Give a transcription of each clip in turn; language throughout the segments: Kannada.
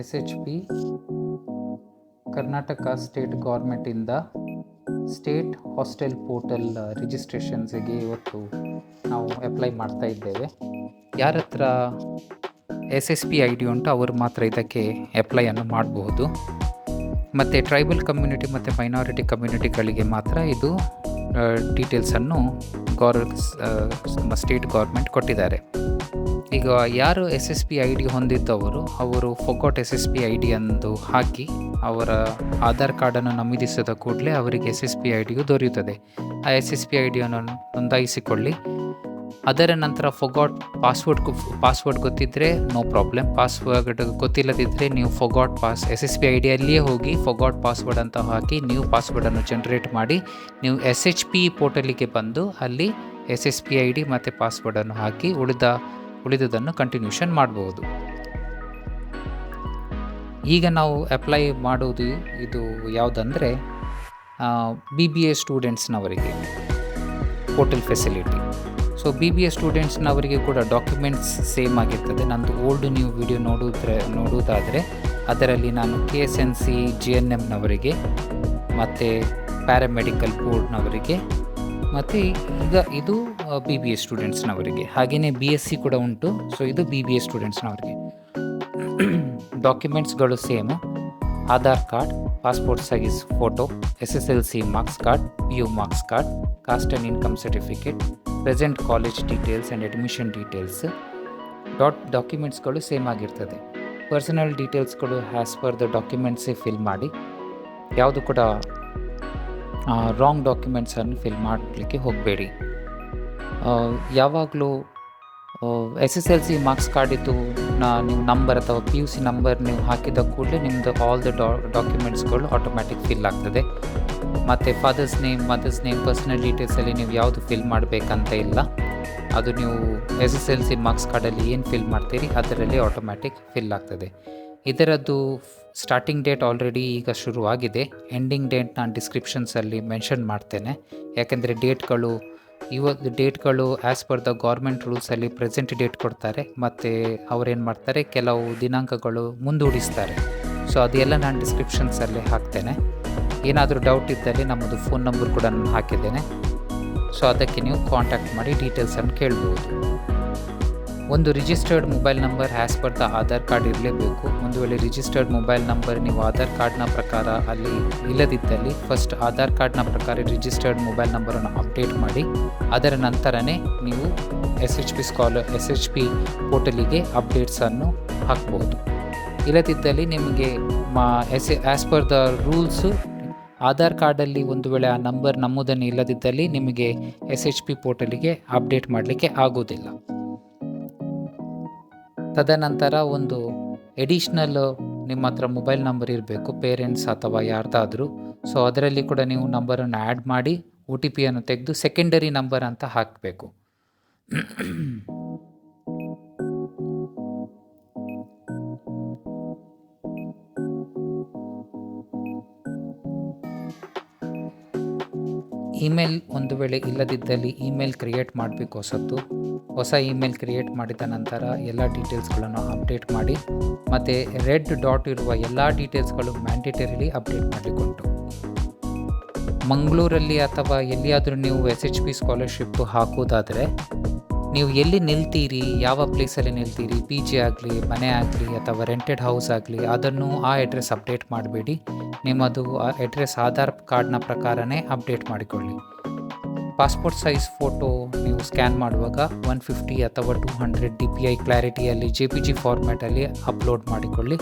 SHP ಕರ್ನಾಟಕ ಸ್ಟೇಟ್ ಗೌರ್ಮೆಂಟಿಂದ ಸ್ಟೇಟ್ ಹಾಸ್ಟೆಲ್ ಪೋರ್ಟಲ್ ರಿಜಿಸ್ಟ್ರೇಷನ್ಸಿಗೆ ಇವತ್ತು ನಾವು ಅಪ್ಲೈ ಮಾಡ್ತಾ ಇದ್ದೇವೆ. ಯಾರ ಹತ್ರ SSP ID ಉಂಟು ಅವರು ಮಾತ್ರ ಇದಕ್ಕೆ ಅಪ್ಲೈಯನ್ನು ಮಾಡಬಹುದು. ಮತ್ತು ಟ್ರೈಬಲ್ ಕಮ್ಯುನಿಟಿ ಮತ್ತು ಮೈನಾರಿಟಿ ಕಮ್ಯುನಿಟಿಗಳಿಗೆ ಮಾತ್ರ ಇದು ಡೀಟೇಲ್ಸನ್ನು ಸ್ಟೇಟ್ ಗೌರ್ಮೆಂಟ್ ಕೊಟ್ಟಿದ್ದಾರೆ. ಈಗ ಯಾರು SSP ID ಹೊಂದಿದ್ದವರು ಅವರು ಫೊಗಾಟ್ SSP ID ಎಂದು ಹಾಕಿ ಅವರ ಆಧಾರ್ ಕಾರ್ಡನ್ನು ನಮೂದಿಸಿದ ಕೂಡಲೇ ಅವರಿಗೆ SSP IDಯು ದೊರೆಯುತ್ತದೆ. ಆ SSP IDಯನ್ನು ನೋಂದಾಯಿಸಿಕೊಳ್ಳಿ. ಅದರ ನಂತರ ಫೊಗಾಟ್ ಪಾಸ್ವರ್ಡ್ ಗೊತ್ತಿದ್ದರೆ ನೋ ಪ್ರಾಬ್ಲಮ್. ಪಾಸ್ವರ್ಡ್ ಗೊತ್ತಿಲ್ಲದಿದ್ದರೆ ನೀವು SSP IDಯಲ್ಲಿಯೇ ಹೋಗಿ ಫೊಗಾಟ್ ಪಾಸ್ವರ್ಡ್ ಅಂತ ಹಾಕಿ ನೀವು ಪಾಸ್ವರ್ಡನ್ನು ಜನ್ರೇಟ್ ಮಾಡಿ ನೀವು SHP ಪೋರ್ಟಲಿಗೆ ಬಂದು ಅಲ್ಲಿ SSP ID ಮತ್ತು ಪಾಸ್ವರ್ಡನ್ನು ಹಾಕಿ ಉಳಿದುದನ್ನು ಕಂಟಿನ್ಯೂಷನ್ ಮಾಡಬಹುದು. ಈಗ ನಾವು ಅಪ್ಲೈ ಮಾಡೋದು ಇದು ಯಾವುದಂದರೆ BBA ಸ್ಟೂಡೆಂಟ್ಸ್ನವರಿಗೆ ಪೋರ್ಟಲ್ ಫೆಸಿಲಿಟಿ. ಸೊ BBA ಸ್ಟೂಡೆಂಟ್ಸ್ನವರಿಗೆ ಕೂಡ ಡಾಕ್ಯುಮೆಂಟ್ಸ್ ಸೇಮ್ ಆಗಿರ್ತದೆ. ನಂದು ಓಲ್ಡ್ ನೀವು ವಿಡಿಯೋ ನೋಡುವುದಾದರೆ ಅದರಲ್ಲಿ ನಾನು KSNC GNMನವರಿಗೆ ಮತ್ತು ಪ್ಯಾರಾಮೆಡಿಕಲ್ ಬೋರ್ಡ್ನವರಿಗೆ ಮತ್ತು ಈಗ ಇದು BBA ಸ್ಟೂಡೆಂಟ್ಸ್ನವರಿಗೆ, ಹಾಗೆಯೇ BSc ಕೂಡ ಉಂಟು. ಸೊ ಇದು BBA ಸ್ಟೂಡೆಂಟ್ಸ್ನವರಿಗೆ. ಡಾಕ್ಯುಮೆಂಟ್ಸ್ಗಳು same: Aadhaar card, passport size photo, SSLC marks card, PU marks card, caste and income certificate, present college details and admission details. ಡಾಕ್ಯುಮೆಂಟ್ಸ್ಗಳು ಸೇಮ್ ಆಗಿರ್ತದೆ. ಪರ್ಸನಲ್ ಡೀಟೇಲ್ಸ್ಗಳು ಆ್ಯಸ್ ಪರ್ ದ ಡಾಕ್ಯುಮೆಂಟ್ಸೇ ಫಿಲ್ ಮಾಡಿ. ಯಾವುದು ಕೂಡ ರಾಂಗ್ ಡಾಕ್ಯುಮೆಂಟ್ಸನ್ನು ಫಿಲ್ ಮಾಡಲಿಕ್ಕೆ ಹೋಗಬೇಡಿ. ಯಾವಾಗಲೂ SSLC ಮಾರ್ಕ್ಸ್ ಕಾರ್ಡಿದ್ದು ನೀವು ನಂಬರ್ ಅಥವಾ PUC ನಂಬರ್ ನೀವು ಹಾಕಿದ ಕೂಡಲೇ ನಿಮ್ಮದು ಆಲ್ ದ ಡಾಕ್ಯುಮೆಂಟ್ಸ್ಗಳು ಆಟೋಮ್ಯಾಟಿಕ್ ಫಿಲ್ ಆಗ್ತದೆ. ಮತ್ತು father's name, mother's name, personal ಡೀಟೇಲ್ಸಲ್ಲಿ ನೀವು ಯಾವುದು ಫಿಲ್ ಮಾಡಬೇಕಂತ ಇಲ್ಲ. ಅದು ನೀವು SSLC ಮಾರ್ಕ್ಸ್ ಕಾರ್ಡಲ್ಲಿ ಏನು ಫಿಲ್ ಮಾಡ್ತೀರಿ ಅದರಲ್ಲಿ ಆಟೋಮ್ಯಾಟಿಕ್ ಫಿಲ್ ಆಗ್ತದೆ. ಇದರದ್ದು ಸ್ಟಾರ್ಟಿಂಗ್ ಡೇಟ್ ಆಲ್ರೆಡಿ ಈಗ ಶುರುವಾಗಿದೆ. ಎಂಡಿಂಗ್ ಡೇಟ್ ನಾನು ಡಿಸ್ಕ್ರಿಪ್ಷನ್ಸಲ್ಲಿ ಮೆನ್ಷನ್ ಮಾಡ್ತೇನೆ. ಯಾಕೆಂದರೆ ಡೇಟ್ಗಳು ಆ್ಯಸ್ ಪರ್ ದ ಗೌರ್ಮೆಂಟ್ ರೂಲ್ಸಲ್ಲಿ ಪ್ರೆಸೆಂಟ್ ಡೇಟ್ ಕೊಡ್ತಾರೆ ಮತ್ತು ಅವರೇನು ಮಾಡ್ತಾರೆ, ಕೆಲವು ದಿನಾಂಕಗಳು ಮುಂದೂಡಿಸ್ತಾರೆ. ಸೊ ಅದೆಲ್ಲ ನಾನು ಡಿಸ್ಕ್ರಿಪ್ಷನ್ಸಲ್ಲೇ ಹಾಕ್ತೇನೆ. ಏನಾದರೂ ಡೌಟ್ ಇದ್ದಲ್ಲಿ ನಮ್ಮದು ಫೋನ್ ನಂಬರ್ ಕೂಡ ನಾನು ಹಾಕಿದ್ದೇನೆ. ಸೊ ಅದಕ್ಕೆ ನೀವು ಕಾಂಟ್ಯಾಕ್ಟ್ ಮಾಡಿ ಡೀಟೇಲ್ಸನ್ನು ಕೇಳ್ಬೋದು. ಒಂದು registered mobile number as per the Aadhaar card ಇರಲೇಬೇಕು. ಒಂದು ವೇಳೆ ರಿಜಿಸ್ಟರ್ಡ್ ಮೊಬೈಲ್ ನಂಬರ್ ನೀವು ಆಧಾರ್ ಕಾರ್ಡ್ನ ಪ್ರಕಾರ ಅಲ್ಲಿ ಇಲ್ಲದಿದ್ದಲ್ಲಿ ಫಸ್ಟ್ ಆಧಾರ್ ಕಾರ್ಡ್ನ ಪ್ರಕಾರ ರಿಜಿಸ್ಟರ್ಡ್ ಮೊಬೈಲ್ ನಂಬರನ್ನು ಅಪ್ಡೇಟ್ ಮಾಡಿ ಅದರ ನಂತರನೇ ನೀವು SHP ಪೋರ್ಟಲಿಗೆ ಅಪ್ಡೇಟ್ಸನ್ನು ಹಾಕ್ಬೋದು. ಇಲ್ಲದಿದ್ದಲ್ಲಿ ನಿಮಗೆ as per the rules Aadhaar ಕಾರ್ಡಲ್ಲಿ ಒಂದು ವೇಳೆ ಆ ನಂಬರ್ ನಮೂದನ್ನು ಇಲ್ಲದಿದ್ದಲ್ಲಿ ನಿಮಗೆ SHP ಪೋರ್ಟಲಿಗೆ ಅಪ್ಡೇಟ್ ಮಾಡಲಿಕ್ಕೆ ಆಗೋದಿಲ್ಲ. ತದನಂತರ ಒಂದು ಎಡಿಷ್ನಲ್ ನಿಮ್ಮ ಹತ್ರ ಮೊಬೈಲ್ ನಂಬರ್ ಇರಬೇಕು, ಪೇರೆಂಟ್ಸ್ ಅಥವಾ ಯಾರ್ದಾದರೂ. ಸೊ ಅದರಲ್ಲಿ ಕೂಡ ನೀವು ನಂಬರನ್ನು ಆ್ಯಡ್ ಮಾಡಿ OTPಯನ್ನು ತೆಗೆದು ಸೆಕೆಂಡರಿ ನಂಬರ್ ಅಂತ ಹಾಕಬೇಕು. ಇಮೇಲ್ ಒಂದು ವೇಳೆ ಇಲ್ಲದಿದ್ದಲ್ಲಿ ಇಮೇಲ್ ಕ್ರಿಯೇಟ್ ಮಾಡಬೇಕು. ಹೊಸ ಇಮೇಲ್ ಕ್ರಿಯೇಟ್ ಮಾಡಿದ ನಂತರ ಎಲ್ಲ ಡೀಟೇಲ್ಸ್ಗಳನ್ನು ಅಪ್ಡೇಟ್ ಮಾಡಿ ಮತ್ತು ರೆಡ್ ಡಾಟ್ ಇರುವ ಎಲ್ಲ ಡೀಟೇಲ್ಸ್ಗಳು ಮ್ಯಾಂಡೇಟರಿಲಿ ಅಪ್ಡೇಟ್ ಮಾಡಲಿಕ್ಕುಂಟು. ಮಂಗಳೂರಲ್ಲಿ ಅಥವಾ ಎಲ್ಲಿಯಾದರೂ ನೀವು SHP ಸ್ಕಾಲರ್ಶಿಪ್ ಹಾಕೋದಾದರೆ ನೀವು ಎಲ್ಲಿ ನಿಲ್ತೀರಿ, ಯಾವ ಪ್ಲೇಸಲ್ಲಿ ನಿಲ್ತೀರಿ, PG ಆಗಲಿ, ಮನೆ ಆಗಲಿ ಅಥವಾ ರೆಂಟೆಡ್ ಹೌಸ್ ಆಗಲಿ, ಅದನ್ನು ಆ ಅಡ್ರೆಸ್ ಅಪ್ಡೇಟ್ ಮಾಡಬೇಡಿ. ನಿಮ್ಮದು ಅಡ್ರೆಸ್ ಆಧಾರ್ ಕಾರ್ಡ್ನ ಪ್ರಕಾರನೇ ಅಪ್ಡೇಟ್ ಮಾಡಿಕೊಳ್ಳಿ. ಪಾಸ್ಪೋರ್ಟ್ ಸೈಜ್ ಫೋಟೋ ನೀವು ಸ್ಕ್ಯಾನ್ ಮಾಡುವಾಗ 150 ಅಥವಾ 200 DPI ಕ್ಲಾರಿಟಿಯಲ್ಲಿ JPG ಫಾರ್ಮ್ಯಾಟಲ್ಲಿ ಅಪ್ಲೋಡ್ ಮಾಡಿಕೊಳ್ಳಿ.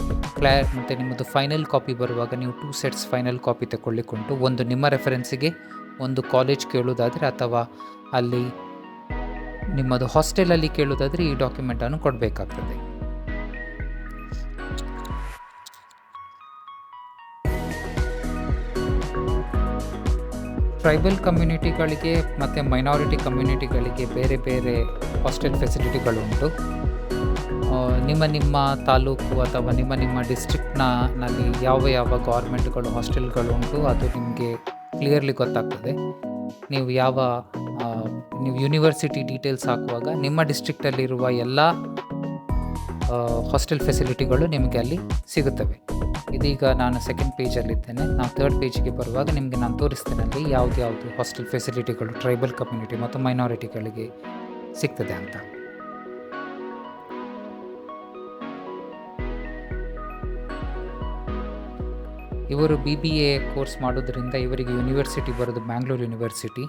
ಮತ್ತು ನಿಮ್ಮದು ಫೈನಲ್ ಕಾಪಿ ಬರುವಾಗ ನೀವು 2 ಸೆಟ್ಸ್ ಫೈನಲ್ ಕಾಪಿ ತಗೊಳ್ಳಿಕ್ಕುಂಟು. ಒಂದು ನಿಮ್ಮ ರೆಫರೆನ್ಸಿಗೆ, ಒಂದು ಕಾಲೇಜ್ ಕೇಳೋದಾದರೆ ಅಥವಾ ಅಲ್ಲಿ ನಿಮ್ಮದು ಹಾಸ್ಟೆಲಲ್ಲಿ ಕೇಳೋದಾದರೆ ಈ ಡಾಕ್ಯುಮೆಂಟನ್ನು ಕೊಡಬೇಕಾಗ್ತದೆ. ಟ್ರೈಬಲ್ ಕಮ್ಯುನಿಟಿಗಳಿಗೆ ಮತ್ತು ಮೈನಾರಿಟಿ ಕಮ್ಯುನಿಟಿಗಳಿಗೆ ಬೇರೆ ಬೇರೆ ಹಾಸ್ಟೆಲ್ ಫೆಸಿಲಿಟಿಗಳುಂಟು. ನಿಮ್ಮ ತಾಲೂಕು ಅಥವಾ ನಿಮ್ಮ ಡಿಸ್ಟ್ರಿಕ್ಟ್ನಲ್ಲಿ ಯಾವ ಗೌರ್ಮೆಂಟ್ಗಳು ಹಾಸ್ಟೆಲ್ಗಳು ಉಂಟು ಅದು ನಿಮಗೆ ಕ್ಲಿಯರ್ಲಿ ಗೊತ್ತಾಗ್ತದೆ. ನೀವು ಯೂನಿವರ್ಸಿಟಿ ಡೀಟೇಲ್ಸ್ ಹಾಕುವಾಗ ನಿಮ್ಮ ಡಿಸ್ಟ್ರಿಕ್ಟಲ್ಲಿರುವ ಎಲ್ಲ ಹಾಸ್ಟೆಲ್ ಫೆಸಿಲಿಟಿಗಳು ನಿಮಗೆ ಅಲ್ಲಿ ಸಿಗುತ್ತವೆ. ಇದೀಗ ನಾನು ಸೆಕೆಂಡ್ ಪೇಜಲ್ಲಿದ್ದೇನೆ. ನಾವು ಥರ್ಡ್ ಪೇಜಿಗೆ ಬರುವಾಗ ನಿಮಗೆ ನಾನು ತೋರಿಸ್ತೇನೆ ಅಲ್ಲಿ ಯಾವುದು ಹಾಸ್ಟೆಲ್ ಫೆಸಿಲಿಟಿಗಳು ಟ್ರೈಬಲ್ ಕಮ್ಯುನಿಟಿ ಮತ್ತು ಮೈನಾರಿಟಿಗಳಿಗೆ ಸಿಗ್ತದೆ ಅಂತ. ಇವರು BBA ಕೋರ್ಸ್ ಮಾಡೋದ್ರಿಂದ ಇವರಿಗೆ ಯೂನಿವರ್ಸಿಟಿ ಬರೋದು ಬ್ಯಾಂಗ್ಳೂರು ಯೂನಿವರ್ಸಿಟಿ,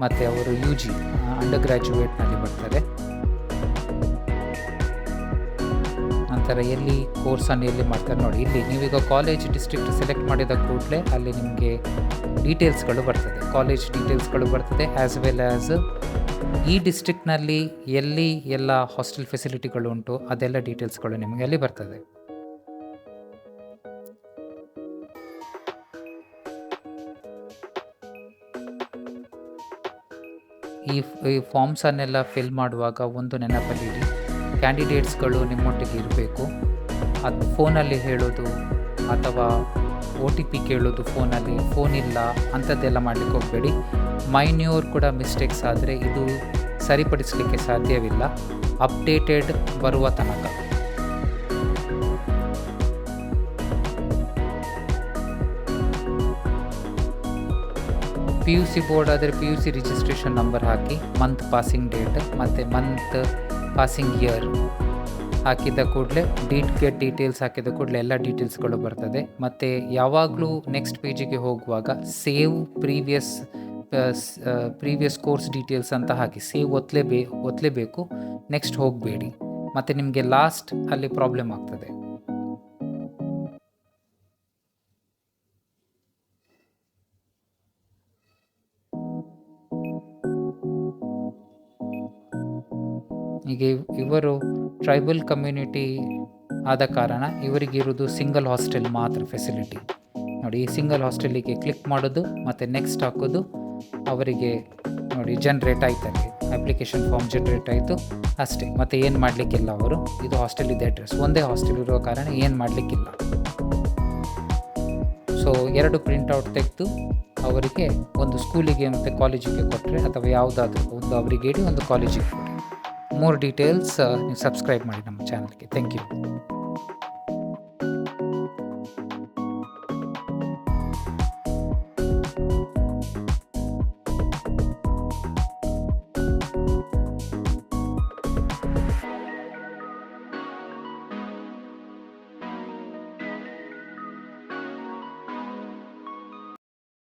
ಮತ್ತು ಅವರು UG ಅಂಡರ್ ಗ್ರ್ಯಾಜುಯೇಟ್ನಲ್ಲಿ ಬರ್ತಾರೆ. ನಂತರ ಎಲ್ಲಿ ಕೋರ್ಸನ್ನು ಎಲ್ಲಿ ಮಾಡ್ತಾರೆ ನೋಡಿ, ಇಲ್ಲಿ ನೀವೀಗ ಕಾಲೇಜ್ ಡಿಸ್ಟ್ರಿಕ್ಟ್ ಸೆಲೆಕ್ಟ್ ಮಾಡಿದ ಕೂಡಲೇ ಅಲ್ಲಿ ನಿಮಗೆ ಡೀಟೇಲ್ಸ್ಗಳು ಬರ್ತದೆ, ಕಾಲೇಜ್ ಡೀಟೇಲ್ಸ್ಗಳು ಬರ್ತದೆ, ಆ್ಯಸ್ ವೆಲ್ ಆ್ಯಸ್ ಈ ಡಿಸ್ಟ್ರಿಕ್ಟ್ನಲ್ಲಿ ಎಲ್ಲಿ ಎಲ್ಲ ಹಾಸ್ಟೆಲ್ ಫೆಸಿಲಿಟಿಗಳು ಉಂಟು ಅದೆಲ್ಲ ಡೀಟೇಲ್ಸ್ಗಳು ನಿಮಗೆ ಅಲ್ಲಿ ಬರ್ತದೆ. ಈ ಫಾರ್ಮ್ಸನ್ನೆಲ್ಲ ಫಿಲ್ ಮಾಡುವಾಗ ಒಂದು ನೆನಪಲ್ಲಿಡಿ, ಕ್ಯಾಂಡಿಡೇಟ್ಸ್ಗಳು ನಿಮ್ಮೊಟ್ಟಿಗೆ ಇರಬೇಕು. ಅದು ಫೋನಲ್ಲಿ ಹೇಳೋದು ಅಥವಾ OTP ಕೇಳೋದು ಫೋನಲ್ಲಿ, ಫೋನ್ ಇಲ್ಲ ಅಂಥದ್ದೆಲ್ಲ ಮಾಡಲಿಕ್ಕೆ ಹೋಗಬೇಡಿ. ಮೈನ್ಯೂರ್ ಕೂಡ ಮಿಸ್ಟೇಕ್ಸ್ ಆದರೆ ಇದು ಸರಿಪಡಿಸಲಿಕ್ಕೆ ಸಾಧ್ಯವಿಲ್ಲ ಅಪ್ಡೇಟೆಡ್ ಬರುವ ತನಕ. PUC ಬೋರ್ಡ್ ಆದರೆ PUC ರಿಜಿಸ್ಟ್ರೇಷನ್ ನಂಬರ್ ಹಾಕಿ, ಮಂತ್ ಪಾಸಿಂಗ್ ಡೇಟ್ ಮತ್ತು ಮಂತ್ ಪಾಸಿಂಗ್ ಇಯರ್ ಹಾಕಿದ ಕೂಡಲೇ ಗೆಟ್ ಡೀಟೇಲ್ಸ್ ಹಾಕಿದ ಕೂಡಲೇ ಎಲ್ಲ ಡೀಟೇಲ್ಸ್ಗಳು ಬರ್ತದೆ. ಮತ್ತು ಯಾವಾಗಲೂ ನೆಕ್ಸ್ಟ್ ಪೇಜಿಗೆ ಹೋಗುವಾಗ ಸೇವ್ ಪ್ರೀವಿಯಸ್ ಕೋರ್ಸ್ ಡೀಟೇಲ್ಸ್ ಅಂತ ಹಾಕಿ ಸೇವ್ ಒತ್ತಲೇಬೇಕು, ನೆಕ್ಸ್ಟ್ ಹೋಗಬೇಡಿ, ಮತ್ತು ನಿಮಗೆ ಲಾಸ್ಟ್ ಅಲ್ಲಿ ಪ್ರಾಬ್ಲಮ್ ಆಗ್ತದೆ. ಹೀಗೆ ಇವರು ಟ್ರೈಬಲ್ ಕಮ್ಯುನಿಟಿ ಆದ ಕಾರಣ ಇವರಿಗಿರೋದು ಸಿಂಗಲ್ ಹಾಸ್ಟೆಲ್ ಮಾತ್ರ ಫೆಸಿಲಿಟಿ ನೋಡಿ. ಈ ಸಿಂಗಲ್ ಹಾಸ್ಟೆಲಿಗೆ ಕ್ಲಿಕ್ ಮಾಡೋದು ಮತ್ತು ನೆಕ್ಸ್ಟ್ ಹಾಕೋದು, ಅವರಿಗೆ ನೋಡಿ ಜನ್ರೇಟ್ ಆಯ್ತಲ್ಲಿ ಅಪ್ಲಿಕೇಶನ್ ಫಾರ್ಮ್ ಜನ್ರೇಟ್ ಆಯಿತು ಅಷ್ಟೇ. ಮತ್ತು ಏನು ಮಾಡಲಿಕ್ಕಿಲ್ಲ, ಅವರು ಇದು ಹಾಸ್ಟೆಲ್ ಇದೆ ಅಡ್ರೆಸ್, ಒಂದೇ ಹಾಸ್ಟೆಲ್ ಇರೋ ಕಾರಣ ಏನು ಮಾಡಲಿಕ್ಕಿಲ್ಲ. ಸೊ 2 ಪ್ರಿಂಟೌಟ್ ತೆಗೆದು ಅವರಿಗೆ ಒಂದು ಸ್ಕೂಲಿಗೆ ಮತ್ತು ಕಾಲೇಜಿಗೆ ಕೊಟ್ಟರೆ, ಅಥವಾ ಯಾವುದಾದ್ರೂ ಒಂದು ಅವರಿಗೆ ಇಡಿ, ಒಂದು ಕಾಲೇಜಿಗೆ ಕೊಡಿ. ಮೋರ್ ಡೀಟೇಲ್ಸ್ ನೀವು ಸಬ್ಸ್ಕ್ರೈಬ್ ಮಾಡಿ ನಮ್ಮ ಚಾನಲ್ಗೆ. Thank you.